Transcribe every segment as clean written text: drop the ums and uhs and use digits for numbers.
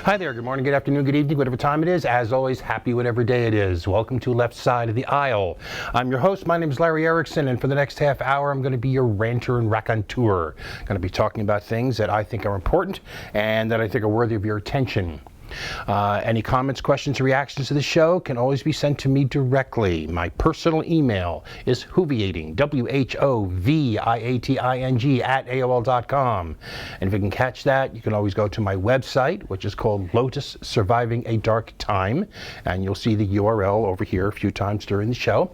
Hi there, good morning, good afternoon, good evening, whatever time it is. As always, happy whatever day it is. Welcome to Left Side of the Aisle. I'm your host, my name is Larry Erickson, and for the next half hour, I'm going to be your ranter and raconteur. I'm going to be talking about things that I think are important and that I think are worthy of your attention. Any comments, questions, or reactions to the show can always be sent to me directly. My personal email is whoviating, WHOVIATING @AOL.com. And if you can catch that, you can always go to my website, which is called Lotus Surviving a Dark Time. And you'll see the URL over here a few times during the show.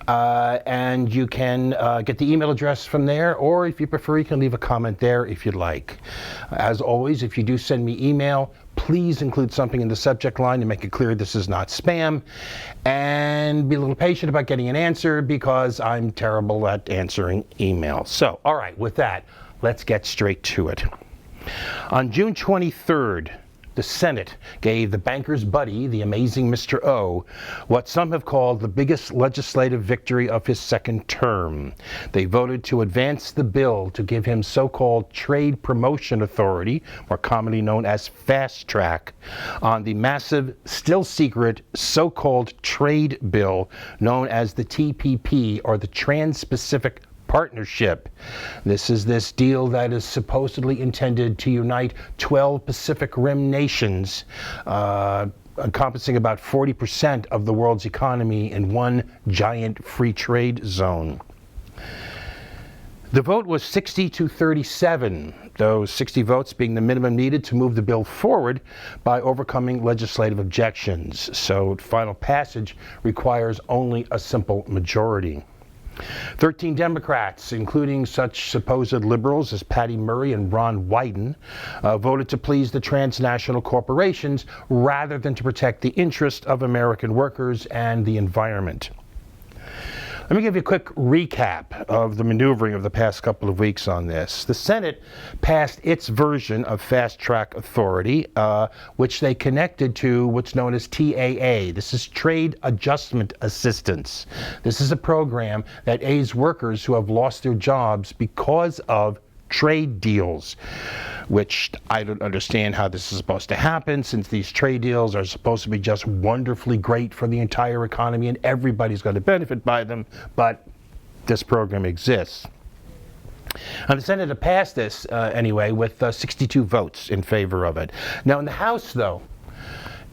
And you can get the email address from there, or if you prefer, you can leave a comment there if you'd like. As always, if you do send me email, please include something in the subject line to make it clear this is not spam, and be a little patient about getting an answer because I'm terrible at answering emails. So, all right, with that, let's get straight to it. On June 23rd, the Senate gave the banker's buddy, the amazing Mr. O, what some have called the biggest legislative victory of his second term. They voted to advance the bill to give him so-called trade promotion authority, more commonly known as fast track, on the massive, still secret, so-called trade bill known as the TPP, or the Trans-Pacific Partnership. This is this deal that is supposedly intended to unite 12 Pacific Rim nations, encompassing about 40% of the world's economy in one giant free trade zone. The vote was 60-37, those 60 votes being the minimum needed to move the bill forward by overcoming legislative objections. So final passage requires only a simple majority. 13 Democrats, including such supposed liberals as Patty Murray and Ron Wyden, voted to please the transnational corporations rather than to protect the interest of American workers and the environment. Let me give you a quick recap of the maneuvering of the past couple of weeks on this. The Senate passed its version of fast track authority, which they connected to what's known as TAA. This is Trade Adjustment Assistance. This is a program that aids workers who have lost their jobs because of trade deals, which I don't understand how this is supposed to happen, since these trade deals are supposed to be just wonderfully great for the entire economy and everybody's going to benefit by them, but this program exists. And the Senate had passed this anyway with 62 votes in favor of it. Now in the House, though,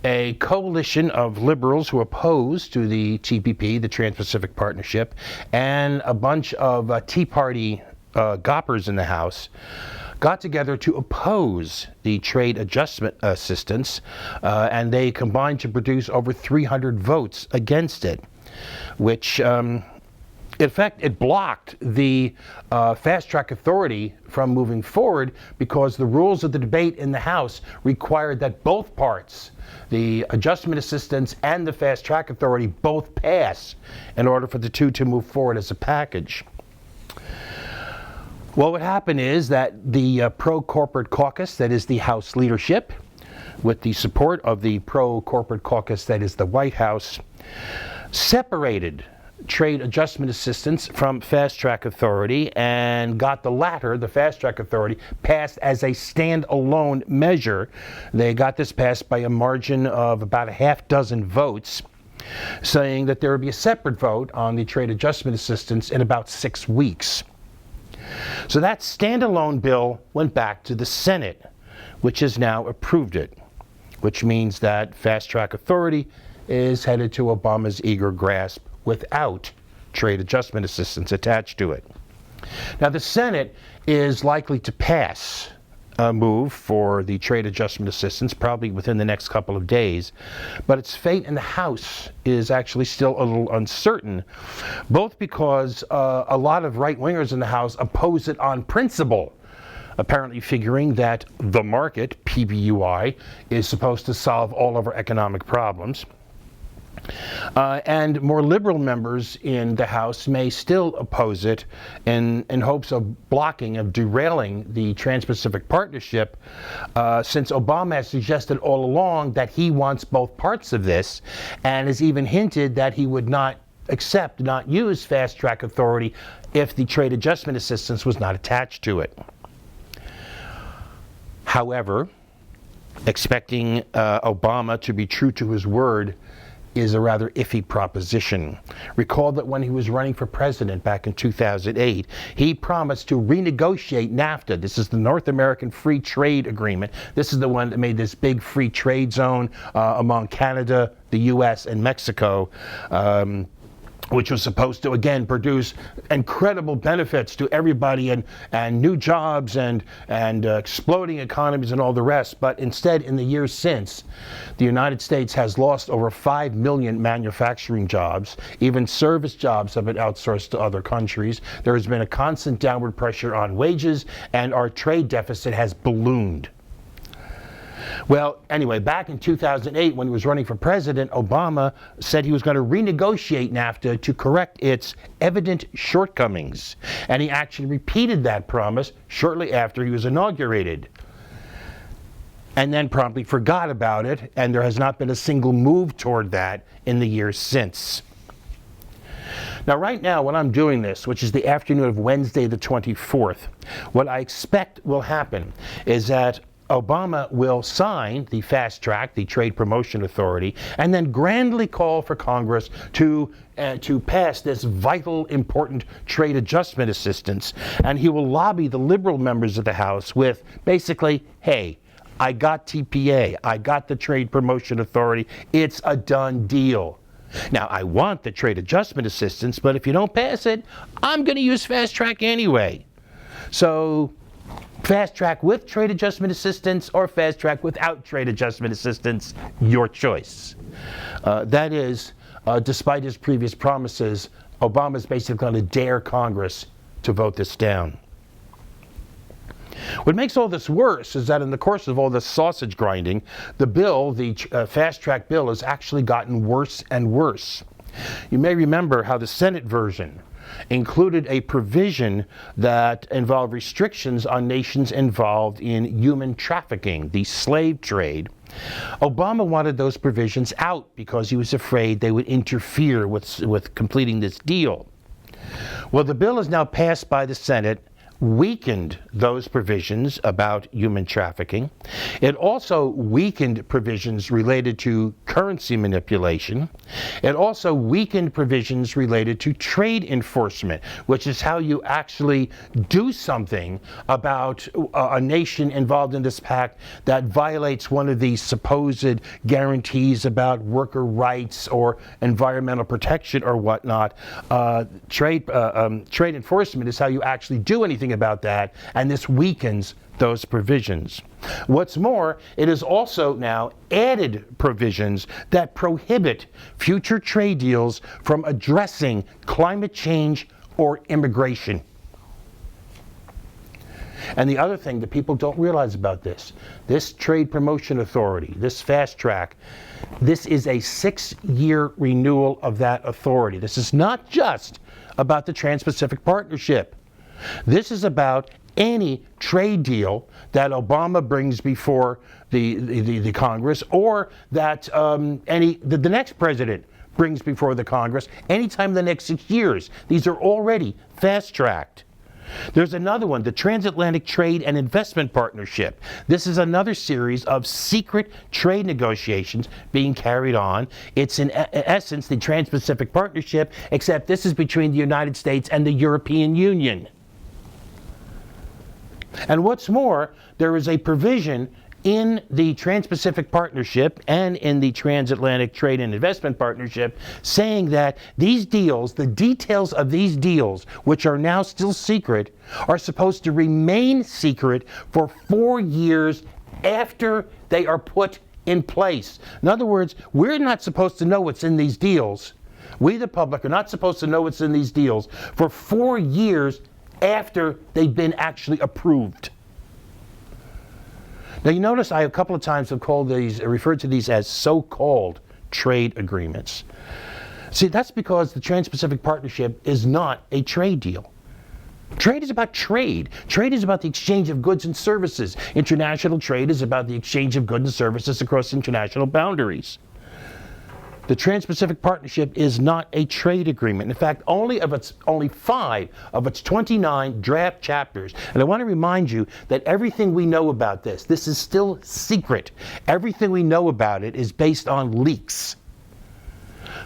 a coalition of liberals who oppose to the TPP, the Trans-Pacific Partnership, and a bunch of Tea Party goppers in the House got together to oppose the trade adjustment assistance, and they combined to produce over 300 votes against it, which in fact it blocked the fast track authority from moving forward because the rules of the debate in the House required that both parts, the adjustment assistance and the fast track authority, both pass in order for the two to move forward as a package. Well, what happened is that the pro-corporate caucus, that is the House leadership, with the support of the pro-corporate caucus, that is the White House, separated trade adjustment assistance from fast track authority and got the latter, the fast track authority, passed as a standalone measure. They got this passed by a margin of about a half dozen votes, saying that there would be a separate vote on the trade adjustment assistance in about 6 weeks. So that standalone bill went back to the Senate, which has now approved it, which means that fast track authority is headed to Obama's eager grasp without trade adjustment assistance attached to it. Now the Senate is likely to pass a move for the trade adjustment assistance probably within the next couple of days, but its fate in the House is actually still a little uncertain, both because a lot of right-wingers in the House oppose it on principle, apparently figuring that the market, PBUI, is supposed to solve all of our economic problems. And more liberal members in the House may still oppose it in hopes of blocking, of derailing the Trans-Pacific Partnership, since Obama has suggested all along that he wants both parts of this, and has even hinted that he would not use fast track authority if the trade adjustment assistance was not attached to it. However, expecting Obama to be true to his word is a rather iffy proposition. Recall that when he was running for president back in 2008, he promised to renegotiate NAFTA. This is the North American Free Trade Agreement. This is the one that made this big free trade zone among Canada, the U.S., and Mexico, which was supposed to, again, produce incredible benefits to everybody and new jobs and exploding economies and all the rest. But instead, in the years since, the United States has lost over 5 million manufacturing jobs. Even service jobs have been outsourced to other countries. There has been a constant downward pressure on wages, and our trade deficit has ballooned. Well, anyway, back in 2008, when he was running for president, Obama said he was going to renegotiate NAFTA to correct its evident shortcomings. And he actually repeated that promise shortly after he was inaugurated. And then promptly forgot about it, and there has not been a single move toward that in the years since. Now, right now, when I'm doing this, which is the afternoon of Wednesday the 24th, what I expect will happen is that Obama will sign the Fast Track, the Trade Promotion Authority, and then grandly call for Congress to pass this vital, important trade adjustment assistance. And he will lobby the liberal members of the House with basically, hey, I got TPA, I got the Trade Promotion Authority, it's a done deal. Now, I want the trade adjustment assistance, but if you don't pass it, I'm going to use Fast Track anyway. So, Fast Track with trade adjustment assistance or Fast Track without trade adjustment assistance, your choice. That is, despite his previous promises, Obama's basically going to dare Congress to vote this down. What makes all this worse is that in the course of all this sausage grinding, the bill, the Fast Track bill, has actually gotten worse and worse. You may remember how the Senate version included a provision that involved restrictions on nations involved in human trafficking, the slave trade. Obama wanted those provisions out because he was afraid they would interfere with completing this deal. Well, the bill is now passed by the Senate, weakened those provisions about human trafficking. It also weakened provisions related to currency manipulation. It also weakened provisions related to trade enforcement, which is how you actually do something about a nation involved in this pact that violates one of these supposed guarantees about worker rights or environmental protection or whatnot. Trade enforcement is how you actually do anything about that, and this weakens those provisions. What's more, it has also now added provisions that prohibit future trade deals from addressing climate change or immigration. And the other thing that people don't realize about this Trade Promotion Authority, this Fast Track, this is a 6-year renewal of that authority. This is not just about the Trans-Pacific Partnership. This is about any trade deal that Obama brings before the Congress, or that the next president brings before the Congress anytime in the next 6 years. These are already fast-tracked. There's another one, the Transatlantic Trade and Investment Partnership. This is another series of secret trade negotiations being carried on. It's in essence the Trans-Pacific Partnership, except this is between the United States and the European Union. And what's more, there is a provision in the Trans-Pacific Partnership and in the Transatlantic Trade and Investment Partnership saying that these deals, the details of these deals, which are now still secret, are supposed to remain secret for 4 years after they are put in place. In other words, we're not supposed to know what's in these deals. We, the public, are not supposed to know what's in these deals for 4 years after they've been actually approved. Now, you notice I a couple of times have referred to these as so-called trade agreements. See, that's because the Trans-Pacific Partnership is not a trade deal. Trade is about trade. Trade is about the exchange of goods and services. International trade is about the exchange of goods and services across international boundaries. The Trans-Pacific Partnership is not a trade agreement. In fact, only 5 of its 29 draft chapters. And I want to remind you that everything we know about this is still secret. Everything we know about it is based on leaks.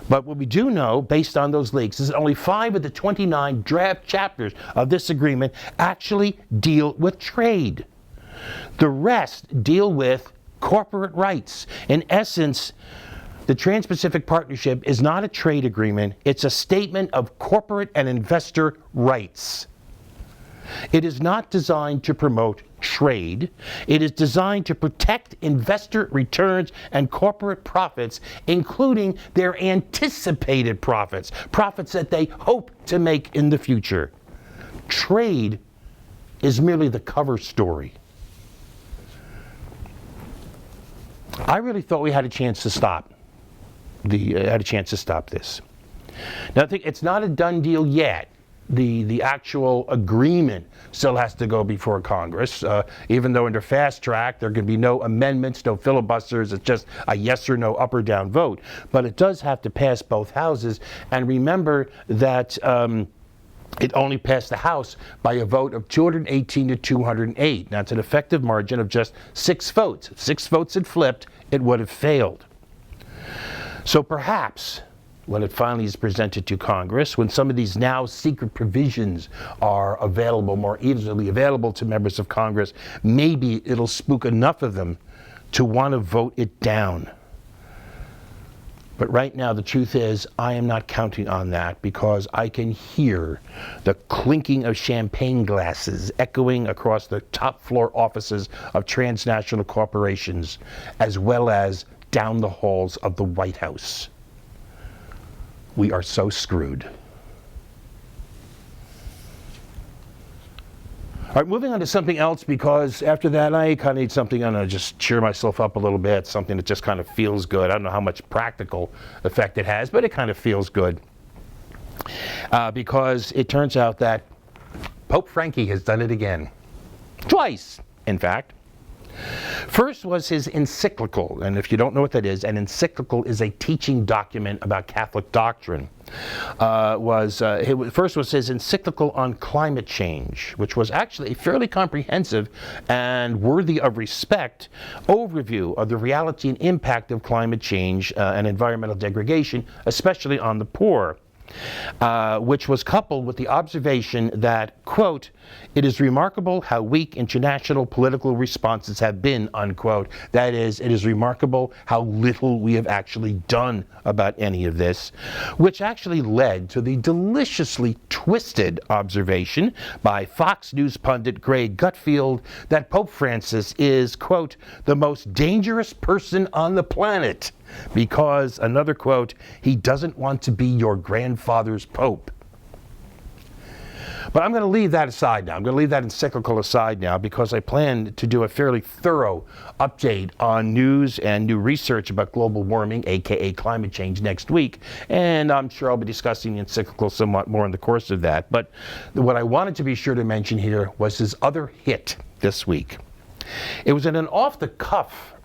But what we do know, based on those leaks, is that only 5 of the 29 draft chapters of this agreement actually deal with trade. The rest deal with corporate rights. In essence, the Trans-Pacific Partnership is not a trade agreement. It's a statement of corporate and investor rights. It is not designed to promote trade. It is designed to protect investor returns and corporate profits, including their anticipated profits, profits that they hope to make in the future. Trade is merely the cover story. I really thought we had a chance to stop this. Now, I think it's not a done deal yet. The actual agreement still has to go before Congress, even though under fast track there can be no amendments, no filibusters. It's just a yes or no, up or down vote. But it does have to pass both houses. And remember that it only passed the House by a vote of 218 to 208. That's an effective margin of just 6 votes. If 6 votes had flipped, it would have failed. So perhaps when it finally is presented to Congress, when some of these now secret provisions are available, more easily available to members of Congress, maybe it'll spook enough of them to want to vote it down. But right now, the truth is, I am not counting on that, because I can hear the clinking of champagne glasses echoing across the top floor offices of transnational corporations, as well as down the halls of the White House. We are so screwed. All right, moving on to something else, because after that I kind of need something, I'm going to just cheer myself up a little bit, something that just kind of feels good. I don't know how much practical effect it has, but it kind of feels good. Because it turns out that Pope Frankie has done it again. Twice, in fact. First was his encyclical, and if you don't know what that is, an encyclical is a teaching document about Catholic doctrine. First was his encyclical on climate change, which was actually a fairly comprehensive and worthy of respect overview of the reality and impact of climate change and environmental degradation, especially on the poor. Which was coupled with the observation that, quote, "It is remarkable how weak international political responses have been," unquote. That is, it is remarkable how little we have actually done about any of this, which actually led to the deliciously twisted observation by Fox News pundit Greg Gutfeld that Pope Francis is, quote, "the most dangerous person on the planet," because, another quote, "he doesn't want to be your grandfather's pope." But I'm going to leave that aside now. I'm going to leave that encyclical aside now, because I plan to do a fairly thorough update on news and new research about global warming, aka climate change, next week. And I'm sure I'll be discussing the encyclical somewhat more in the course of that. But what I wanted to be sure to mention here was his other hit this week. It was in an off-the-cuff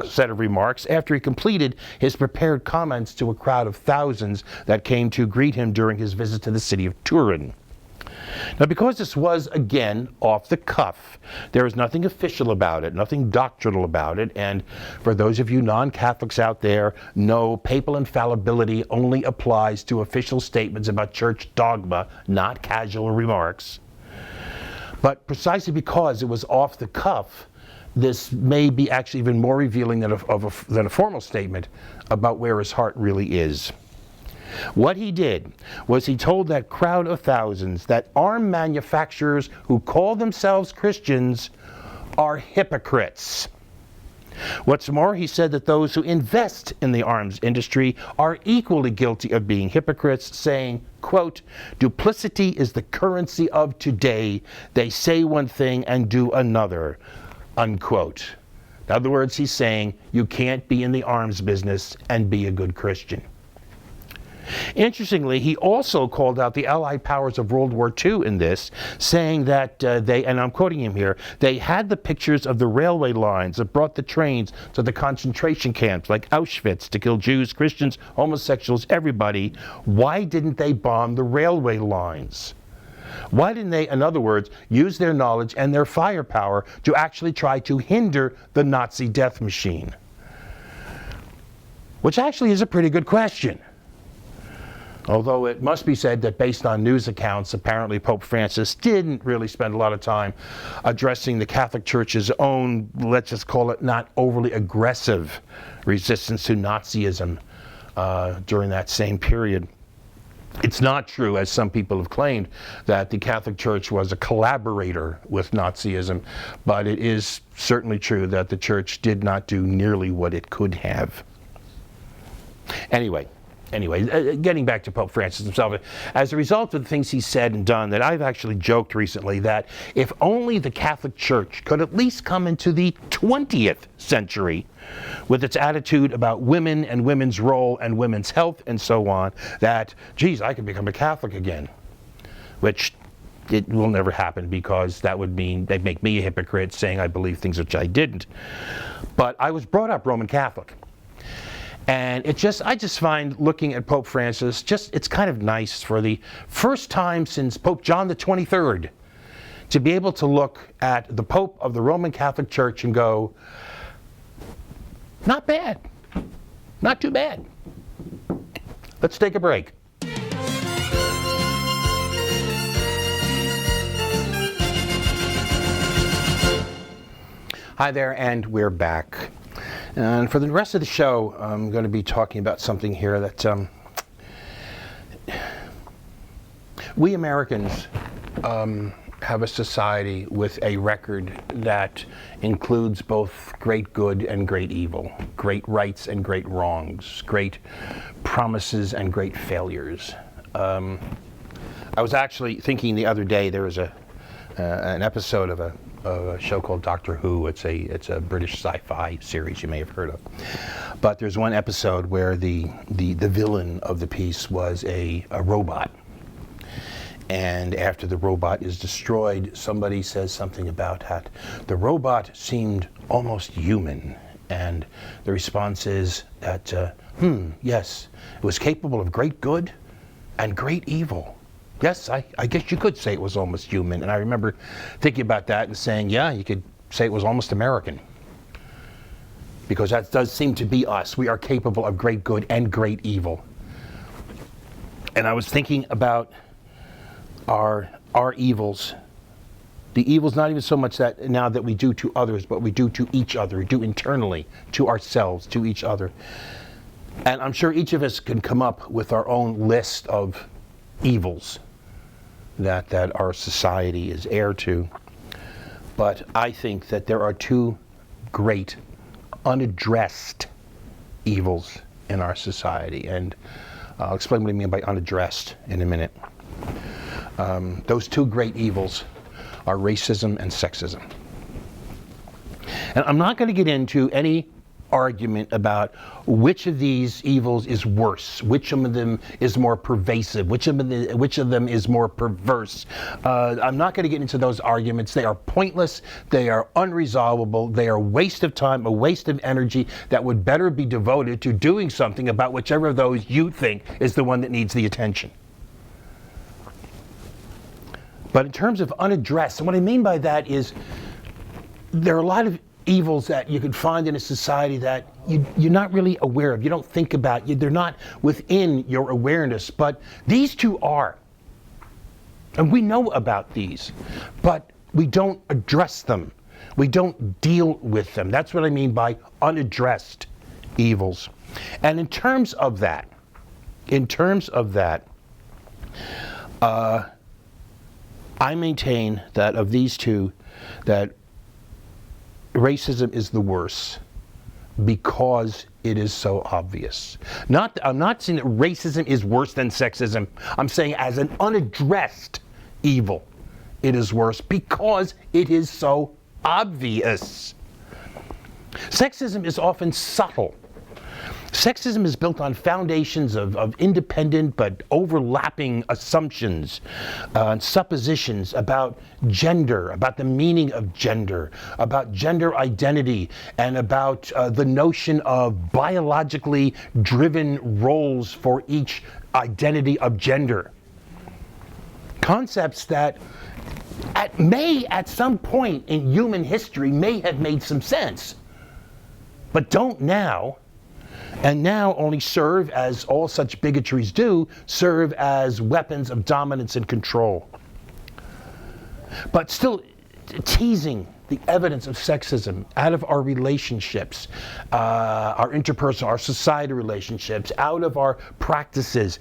set of remarks after he completed his prepared comments to a crowd of thousands that came to greet him during his visit to the city of Turin. Now, because this was, again, off the cuff, there is nothing official about it, nothing doctrinal about it, and for those of you non-Catholics out there, no, papal infallibility only applies to official statements about church dogma, not casual remarks. But precisely because it was off the cuff, this may be actually even more revealing than a formal statement about where his heart really is. What he did was he told that crowd of thousands that arm manufacturers who call themselves Christians are hypocrites. What's more, he said that those who invest in the arms industry are equally guilty of being hypocrites, saying, quote, "Duplicity is the currency of today. They say one thing and do another," unquote. In other words, he's saying you can't be in the arms business and be a good Christian. Interestingly, he also called out the Allied powers of World War II in this, saying that they, and I'm quoting him here, they had the pictures of the railway lines that brought the trains to the concentration camps like Auschwitz to kill Jews, Christians, homosexuals, everybody. Why didn't they bomb the railway lines? Why didn't they, in other words, use their knowledge and their firepower to actually try to hinder the Nazi death machine? Which actually is a pretty good question. Although it must be said that based on news accounts, apparently Pope Francis didn't really spend a lot of time addressing the Catholic Church's own, let's just call it, not overly aggressive resistance to Nazism during that same period. It's not true, as some people have claimed, that the Catholic Church was a collaborator with Nazism, but it is certainly true that the Church did not do nearly what it could have. Anyway, getting back to Pope Francis himself, as a result of the things he said and done, that I've actually joked recently that if only the Catholic Church could at least come into the 20th century with its attitude about women and women's role and women's health and so on, that, geez, I could become a Catholic again. Which it will never happen, because that would mean they'd make me a hypocrite saying I believe things which I didn't. But I was brought up Roman Catholic. And I just find looking at Pope Francis, it's kind of nice for the first time since Pope John the 23rd to be able to look at the Pope of the Roman Catholic Church and go, not bad, not too bad. Let's take a break. Hi there, and we're back. And for the rest of the show, I'm going to be talking about something here that we Americans have a society with a record that includes both great good and great evil, great rights and great wrongs, great promises and great failures. I was actually thinking the other day, there was an episode of a show called Doctor Who. It's a British sci-fi series you may have heard of. But there's one episode where the villain of the piece was a robot. And after the robot is destroyed, somebody says something about that the robot seemed almost human. And the response is that, yes, it was capable of great good and great evil. Yes, I guess you could say it was almost human. And I remember thinking about that and saying, yeah, you could say it was almost American. Because that does seem to be us. We are capable of great good and great evil. And I was thinking about our evils. The evils not even so much that now that we do to others, but we do to each other, we do internally to ourselves, to each other. And I'm sure each of us can come up with our own list of evils that our society is heir to. But I think that there are two great unaddressed evils in our society. And I'll explain what I mean by unaddressed in a minute. Those two great evils are racism and sexism. And I'm not going to get into any argument about which of these evils is worse, which of them is more pervasive, which of them is more perverse. I'm not going to get into those arguments. They are pointless, they are unresolvable, they are a waste of time, a waste of energy that would better be devoted to doing something about whichever of those you think is the one that needs the attention. But in terms of unaddressed, and what I mean by that is there are a lot of evils that you could find in a society that you're not really aware of. You don't think about. They're not within your awareness. But these two are. And we know about these. But we don't address them. We don't deal with them. That's what I mean by unaddressed evils. And in terms of that, I maintain that of these two, that racism is the worst because it is so obvious. I'm not saying that racism is worse than sexism. I'm saying as an unaddressed evil, it is worse because it is so obvious. Sexism is often subtle. Sexism is built on foundations of independent but overlapping assumptions and suppositions about gender, about the meaning of gender, about gender identity, and about the notion of biologically driven roles for each identity of gender. Concepts that at some point in human history may have made some sense, but don't now. And now only serve, as all such bigotries do, serve as weapons of dominance and control. But still teasing the evidence of sexism out of our relationships, our interpersonal, our society relationships, out of our practices,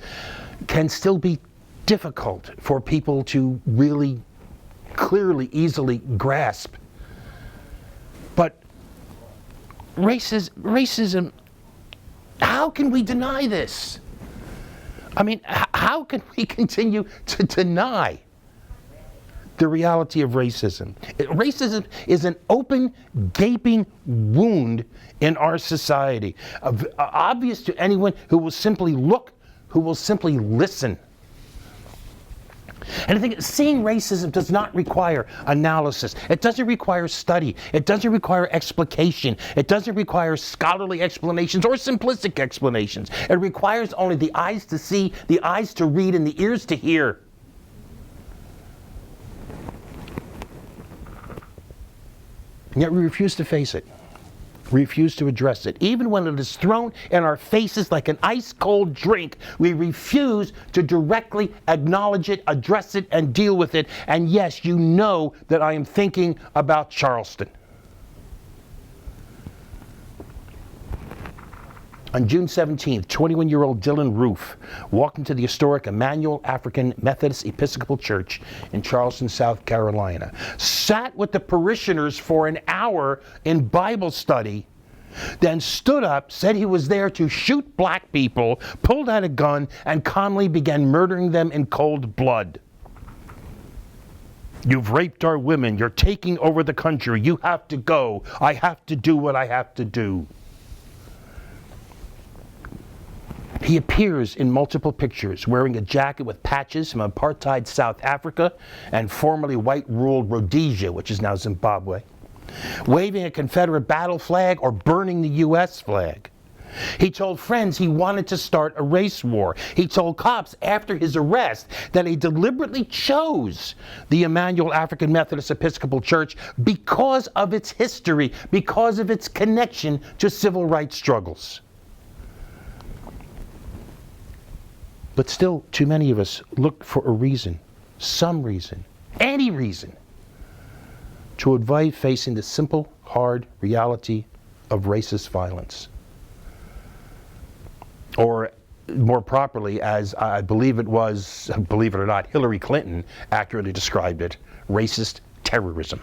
can still be difficult for people to really clearly, easily grasp. But racism, how can we deny this? I mean, how can we continue to deny the reality of racism? Racism is an open, gaping wound in our society, obvious to anyone who will simply look, who will simply listen. And I think seeing racism does not require analysis. It doesn't require study. It doesn't require explication. It doesn't require scholarly explanations or simplistic explanations. It requires only the eyes to see, the eyes to read, and the ears to hear. And yet we refuse to face it. Refuse to address it. Even when it is thrown in our faces like an ice-cold drink, we refuse to directly acknowledge it, address it, and deal with it. And yes, you know that I am thinking about Charleston. On June 17th, 21-year-old Dylan Roof walked into the historic Emmanuel African Methodist Episcopal Church in Charleston, South Carolina, sat with the parishioners for an hour in Bible study, then stood up, said he was there to shoot black people, pulled out a gun, and calmly began murdering them in cold blood. You've raped our women. You're taking over the country. You have to go. I have to do what I have to do. He appears in multiple pictures wearing a jacket with patches from apartheid South Africa and formerly white-ruled Rhodesia, which is now Zimbabwe, waving a Confederate battle flag or burning the U.S. flag. He told friends he wanted to start a race war. He told cops after his arrest that he deliberately chose the Emmanuel African Methodist Episcopal Church because of its history, because of its connection to civil rights struggles. But still, too many of us look for a reason, some reason, any reason, to avoid facing the simple, hard reality of racist violence. Or more properly, as I believe it was, believe it or not, Hillary Clinton accurately described it, racist terrorism.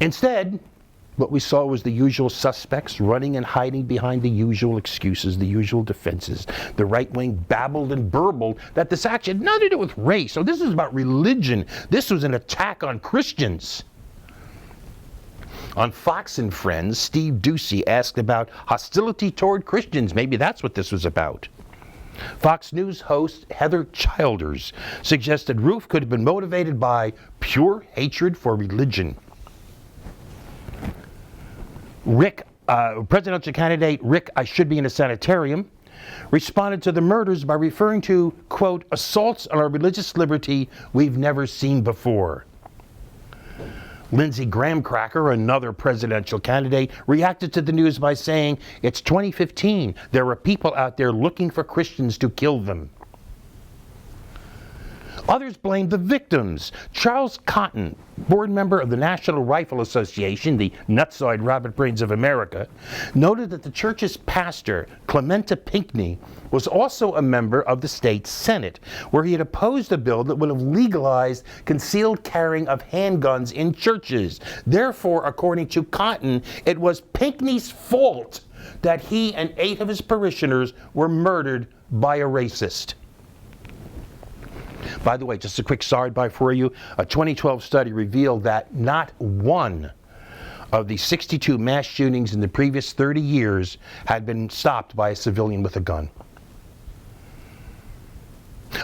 Instead, what we saw was the usual suspects running and hiding behind the usual excuses, the usual defenses. The right wing babbled and burbled that this action had nothing to do with race. So this was about religion. This was an attack on Christians. On Fox and Friends, Steve Doocy asked about hostility toward Christians. Maybe that's what this was about. Fox News host Heather Childers suggested Roof could have been motivated by pure hatred for religion. Presidential candidate Rick, I should be in a sanitarium, responded to the murders by referring to, quote, assaults on our religious liberty we've never seen before. Lindsey Graham-Cracker, another presidential candidate, reacted to the news by saying, it's 2015. There are people out there looking for Christians to kill them. Others blamed the victims. Charles Cotton, board member of the National Rifle Association, the nutsoid rabbit brains of America, noted that the church's pastor, Clementa Pinckney, was also a member of the state Senate, where he had opposed a bill that would have legalized concealed carrying of handguns in churches. Therefore, according to Cotton, it was Pinckney's fault that he and 8 of his parishioners were murdered by a racist. By the way, just a quick sidebar for you. A 2012 study revealed that not one of the 62 mass shootings in the previous 30 years had been stopped by a civilian with a gun.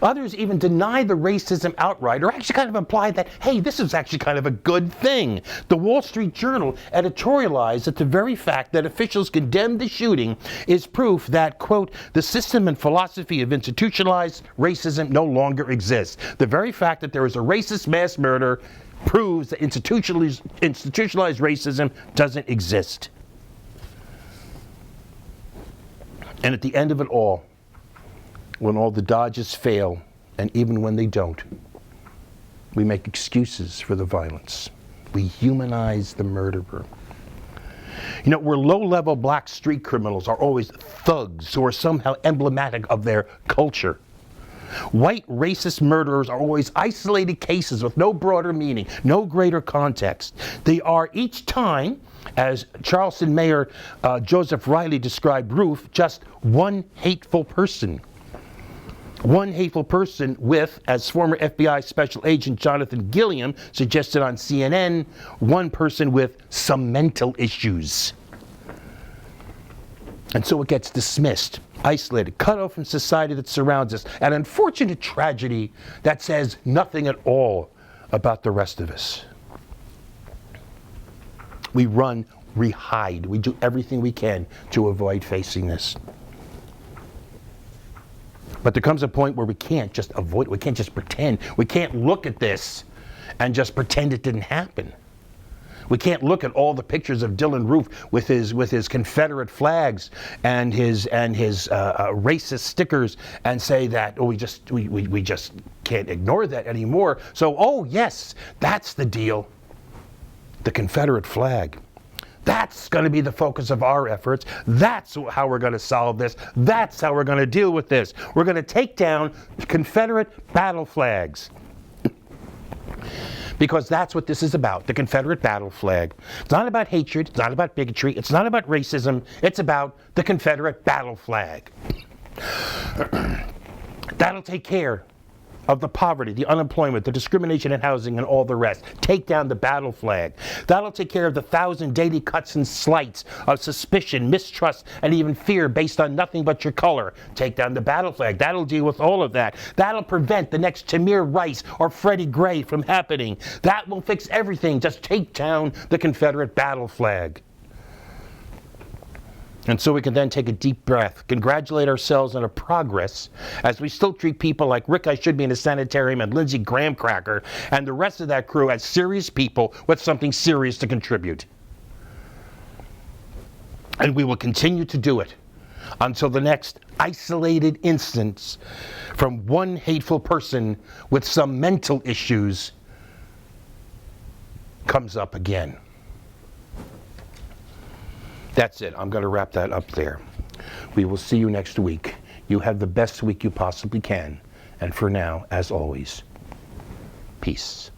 Others even deny the racism outright, or actually kind of imply that, hey, this is actually kind of a good thing. The Wall Street Journal editorialized that the very fact that officials condemned the shooting is proof that, quote, the system and philosophy of institutionalized racism no longer exists. The very fact that there is a racist mass murder proves that institutionalized racism doesn't exist. And at the end of it all, when all the dodges fail, and even when they don't, we make excuses for the violence. We humanize the murderer. You know, where low-level black street criminals are always thugs who are somehow emblematic of their culture, white racist murderers are always isolated cases with no broader meaning, no greater context. They are each time, as Charleston Mayor Joseph Riley described Roof, just one hateful person. One hateful person with, as former FBI Special Agent Jonathan Gilliam suggested on CNN, one person with some mental issues. And so it gets dismissed, isolated, cut off from society that surrounds us, an unfortunate tragedy that says nothing at all about the rest of us. We run, we hide, we do everything we can to avoid facing this. But there comes a point where we can't just avoid it. We can't just pretend. We can't look at this and just pretend it didn't happen. We can't look at all the pictures of Dylan Roof with his Confederate flags and his racist stickers and say that, oh, we just can't ignore that anymore. So, oh yes, that's the deal. The Confederate flag. That's going to be the focus of our efforts. That's how we're going to solve this. That's how we're going to deal with this. We're going to take down Confederate battle flags. Because that's what this is about, the Confederate battle flag. It's not about hatred. It's not about bigotry. It's not about racism. It's about the Confederate battle flag. That'll take care of the poverty, the unemployment, the discrimination in housing, and all the rest. Take down the battle flag. That'll take care of the 1,000 daily cuts and slights of suspicion, mistrust, and even fear based on nothing but your color. Take down the battle flag. That'll deal with all of that. That'll prevent the next Tamir Rice or Freddie Gray from happening. That will fix everything. Just take down the Confederate battle flag. And so we can then take a deep breath, congratulate ourselves on our progress as we still treat people like Rick I Should Be in a Sanitarium and Lindsey Graham Cracker and the rest of that crew as serious people with something serious to contribute. And we will continue to do it until the next isolated instance from one hateful person with some mental issues comes up again. That's it. I'm going to wrap that up there. We will see you next week. You have the best week you possibly can. And for now, as always, peace.